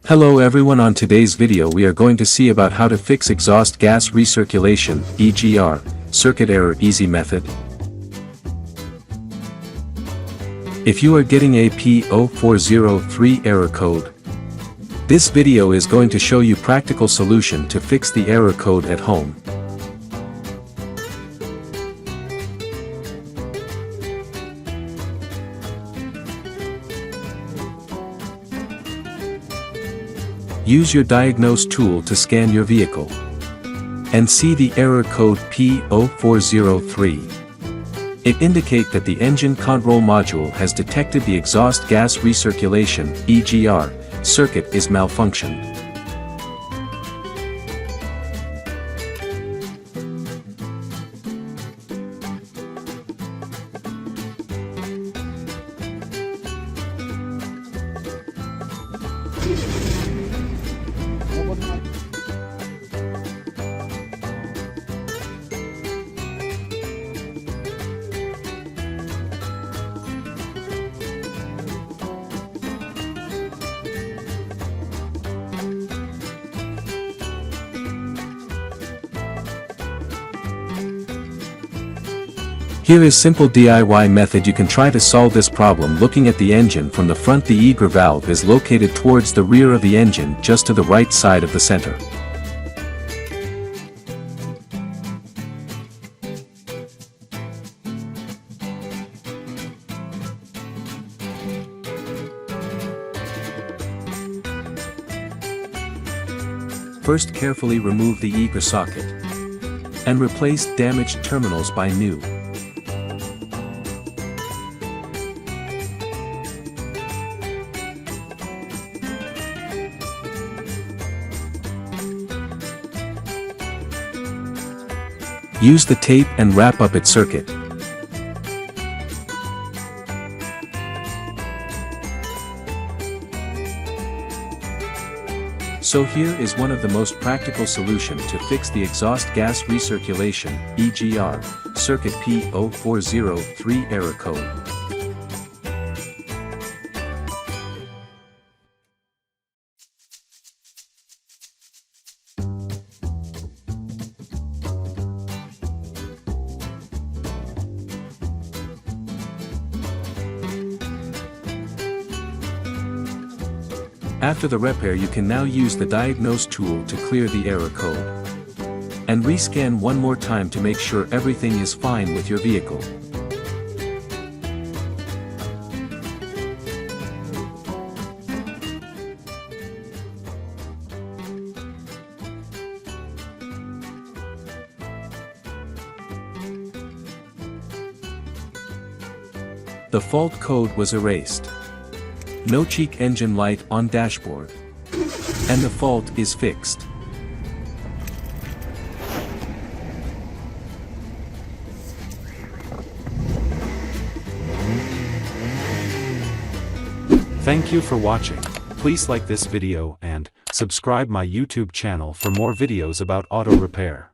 Hello everyone, on today's video we are going to see about how to fix exhaust gas recirculation, EGR, circuit error easy method. If you are getting a PO403 error code, this video is going to show you practical solution to fix the error code at home. Use your diagnose tool to scan your vehicle and see the error code PO403. It indicates that the engine control module has detected the exhaust gas recirculation (EGR) circuit is malfunctioned. Here is simple DIY method you can try to solve this problem. Looking at the engine from the front, the EGR valve is located towards the rear of the engine, just to the right side of the center. First, carefully remove the EGR socket and replace damaged terminals by new. Use the tape and wrap up its circuit. So here is one of the most practical solution to fix the exhaust gas recirculation (EGR) circuit PO403 error code. After the repair, you can now use the diagnose tool to clear the error code and rescan one more time to make sure everything is fine with your vehicle. The fault code was erased. No check engine light on dashboard. And the fault is fixed. Thank you for watching. Please like this video and subscribe my YouTube channel for more videos about auto repair.